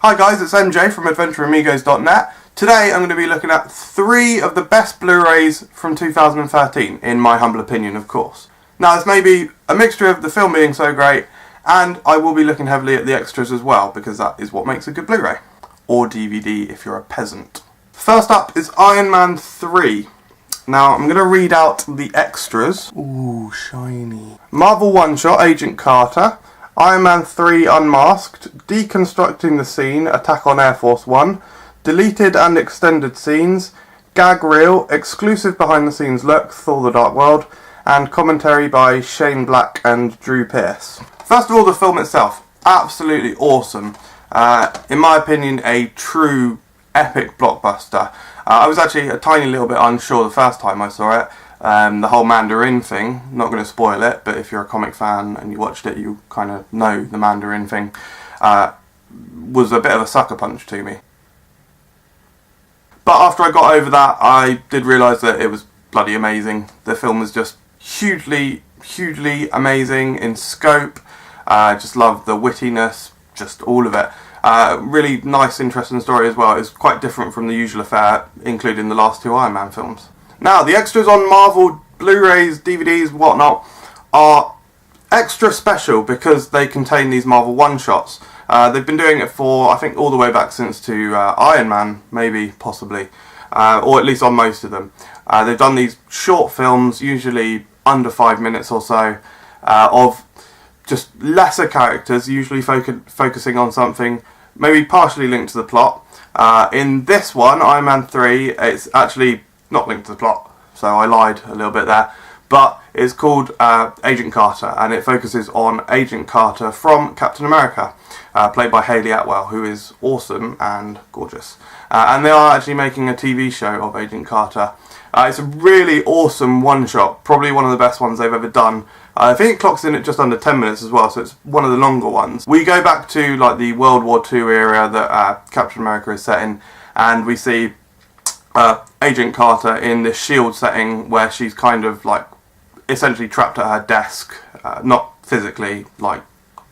Hi guys, it's MJ from AdventureAmigos.net. Today I'm going to be looking at 3 of the best Blu-Rays from 2013, in my humble opinion of course. Now this may be a mixture of the film being so great, and I will be looking heavily at the extras as well, because that is what makes a good Blu-ray. Or DVD if you're a peasant. First up is Iron Man 3. Now I'm going to read out the extras. Ooh, shiny. Marvel one-shot, Agent Carter. Iron Man 3 Unmasked, Deconstructing the Scene, Attack on Air Force One, Deleted and Extended Scenes, Gag Reel, Exclusive Behind the Scenes Look, Thor the Dark World, and commentary by Shane Black and Drew Pearce. First of all, the film itself, absolutely awesome. In my opinion, a true epic blockbuster. I was actually a tiny little bit unsure the first time I saw it. The whole Mandarin thing, not going to spoil it, but if you're a comic fan and you watched it, you kind of know the Mandarin thing, was a bit of a sucker punch to me. But after I got over that, I did realise that it was bloody amazing. The film was just hugely amazing in scope. I just loved the wittiness, just all of it. Really nice, interesting story as well. It's quite different from the usual affair, including the last 2 Iron Man films. Now, the extras on Marvel Blu-rays, DVDs, whatnot, are extra special because they contain these Marvel one-shots. They've been doing it for, I think, all the way back since to Iron Man, maybe, possibly, or at least on most of them. They've done these short films, usually under 5 minutes or so, of just lesser characters, usually focusing on something maybe partially linked to the plot. In this one, Iron Man 3, it's actually not linked to the plot, so I lied a little bit there, but it's called Agent Carter, and it focuses on Agent Carter from Captain America, played by Hayley Atwell, who is awesome and gorgeous. And they are actually making a TV show of Agent Carter. It's a really awesome one-shot, probably one of the best ones they've ever done. I think it clocks in at just under 10 minutes as well, so it's one of the longer ones. We go back to like the World War II era that Captain America is set in, and we see Agent Carter in this S.H.I.E.L.D. setting where she's kind of like essentially trapped at her desk, not physically, like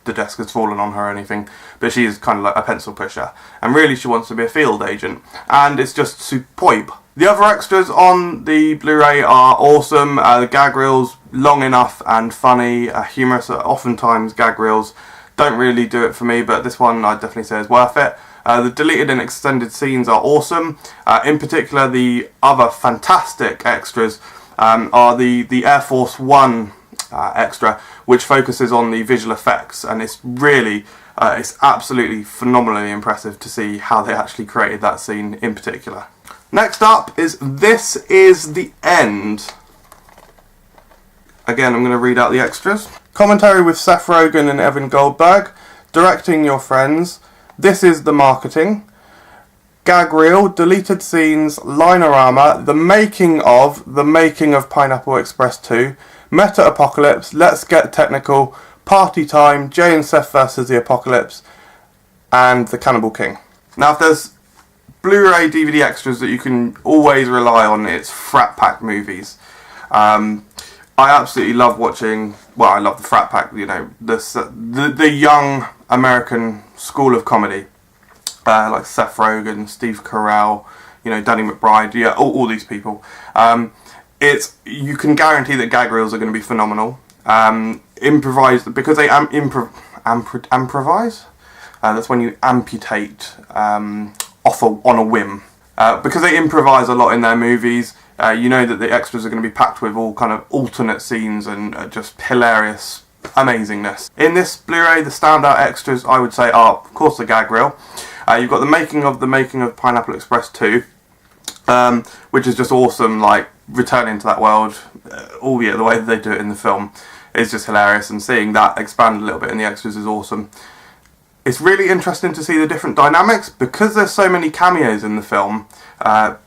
the desk has fallen on her or anything, but she is kind of like a pencil pusher, and really she wants to be a field agent, and it's just superb. The other extras on the Blu-ray are awesome. The gag reels, long enough and funny, humorous. Oftentimes gag reels don't really do it for me, but this one I'd definitely say is worth it. The deleted and extended scenes are awesome. In particular, the other fantastic extras are the Air Force One extra, which focuses on the visual effects, and it's really, it's absolutely phenomenally impressive to see how they actually created that scene in particular. Next up is This Is the End. Again, I'm going to read out the extras. Commentary with Seth Rogen and Evan Goldberg. Directing Your Friends. This Is the Marketing. Gag Reel, Deleted Scenes, Linerama, The Making of Pineapple Express 2, Meta Apocalypse, Let's Get Technical, Party Time, Jay and Seth vs. the Apocalypse, and The Cannibal King. Now, if there's Blu-ray DVD extras that you can always rely on, it's Frat Pack movies. I absolutely love watching, well, I love the Frat Pack, you know, the young American school of comedy. Like Seth Rogen, Steve Carell, you know, Danny McBride, yeah, all these people. You can guarantee that gag reels are going to be phenomenal. Improvised, because they improvise. That's when you amputate on a whim. Because they improvise a lot in their movies. You know that the extras are going to be packed with all kind of alternate scenes and just hilarious amazingness. In this Blu-ray, the standout extras I would say are, of course, the gag reel. You've got the making of Pineapple Express 2, which is just awesome, like returning to that world, albeit the way that they do it in the film is just hilarious, and seeing that expand a little bit in the extras is awesome. It's really interesting to see the different dynamics, because there's so many cameos in the film.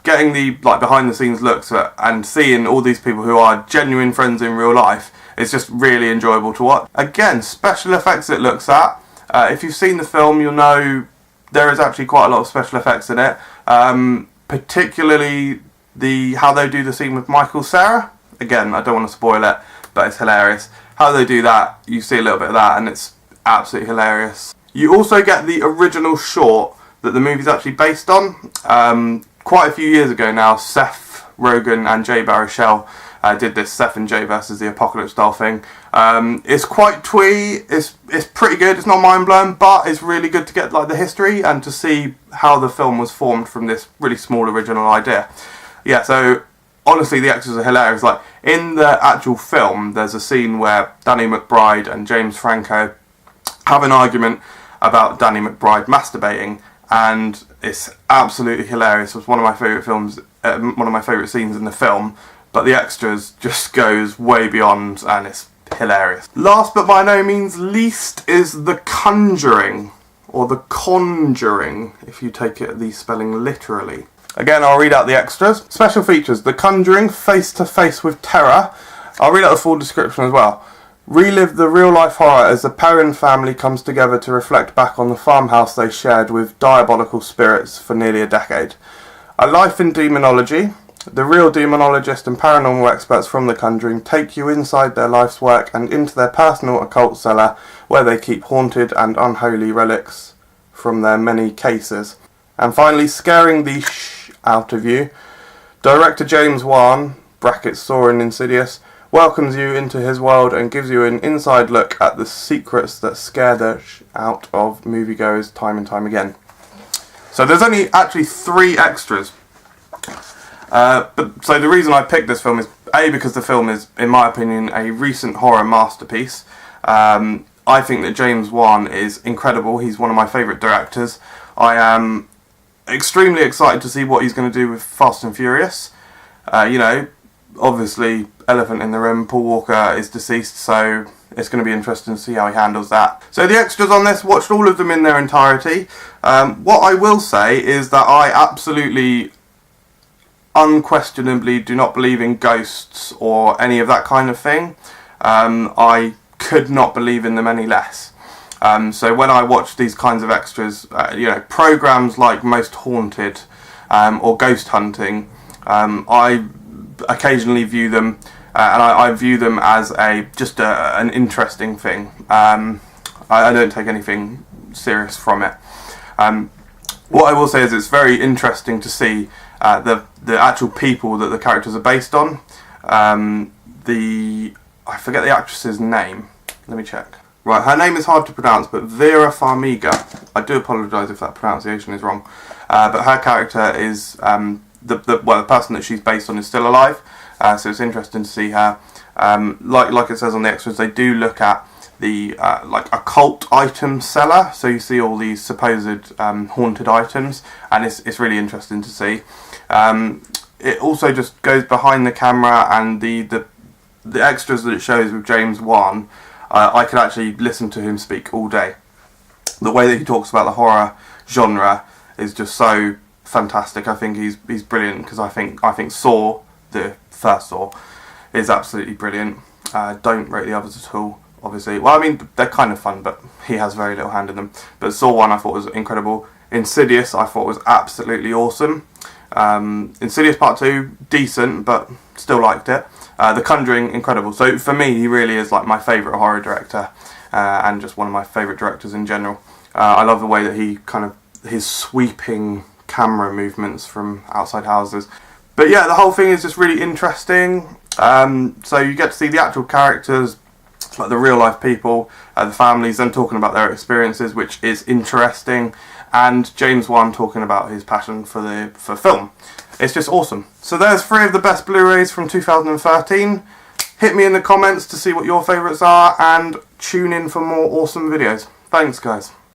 Getting the like behind the scenes looks at and seeing all these people who are genuine friends in real life is just really enjoyable to watch. Again, special effects it looks at. If you've seen the film, you'll know there is actually quite a lot of special effects in it, particularly how they do the scene with Michael Cera. Again, I don't want to spoil it, but it's hilarious. How they do that, you see a little bit of that, and it's absolutely hilarious. You also get the original short that the movie's actually based on. Quite a few years ago now, Seth Rogen and Jay Baruchel did this Seth and Jay versus the Apocalypse style thing. It's quite twee, it's pretty good, it's not mind-blowing, but it's really good to get like the history and to see how the film was formed from this really small original idea. Yeah, so honestly the extras are hilarious. Like in the actual film there's a scene where Danny McBride and James Franco have an argument about Danny McBride masturbating, and it's absolutely hilarious. It's one of my favourite films, one of my favourite scenes in the film. But the extras just goes way beyond, and it's hilarious. Last but by no means least is The Conjuring, or The Conjuring, if you take it the spelling literally. Again, I'll read out the extras. Special features: The Conjuring, face to face with terror. I'll read out the full description as well. Relive the real-life horror as the Perrin family comes together to reflect back on the farmhouse they shared with diabolical spirits for nearly a decade. A life in demonology. The real demonologist and paranormal experts from The Conjuring take you inside their life's work and into their personal occult cellar, where they keep haunted and unholy relics from their many cases. And finally, scaring the out of you, director James Wan (Saw and Insidious) welcomes you into his world and gives you an inside look at the secrets that scare the out of moviegoers time and time again. So there's only actually 3 extras. So the reason I picked this film is A, because the film is, in my opinion, a recent horror masterpiece. I think that James Wan is incredible. He's one of my favourite directors. I am extremely excited to see what he's going to do with Fast and Furious. You know, obviously, elephant in the room, Paul Walker is deceased, so it's going to be interesting to see how he handles that. So the extras on this, watched all of them in their entirety. What I will say is that I absolutely unquestionably do not believe in ghosts or any of that kind of thing. I could not believe in them any less. So when I watch these kinds of extras, you know, programs like Most Haunted or Ghost Hunting, I occasionally view them, and I view them as just an interesting thing. I don't take anything serious from it. What I will say is it's very interesting to see the actual people that the characters are based on. I forget the actress's name. Let me check. Right, her name is hard to pronounce, but Vera Farmiga. I do apologise if that pronunciation is wrong. But her character is the person that she's based on is still alive. So it's interesting to see her. Like it says on the extras, they do look at the like occult item seller, so you see all these supposed haunted items, and it's really interesting to see. It also just goes behind the camera, and the extras that it shows with James Wan, I could actually listen to him speak all day. The way that he talks about the horror genre is just so fantastic. I think he's brilliant, because I think Saw, the first Saw, is absolutely brilliant. Don't rate the others at all, obviously. Well, I mean, they're kind of fun, but he has very little hand in them. But Saw 1 I thought was incredible. Insidious I thought was absolutely awesome. Insidious Part 2, decent, but still liked it. The Conjuring, incredible. So for me, he really is like my favourite horror director, and just one of my favourite directors in general. I love the way that he his sweeping camera movements from outside houses. But yeah, the whole thing is just really interesting. So you get to see the actual characters, like the real life people, the families, them talking about their experiences, which is interesting, and James Wan talking about his passion for film. It's just awesome. So there's 3 of the best Blu-rays from 2013. Hit me in the comments to see what your favourites are, and tune in for more awesome videos. Thanks, guys.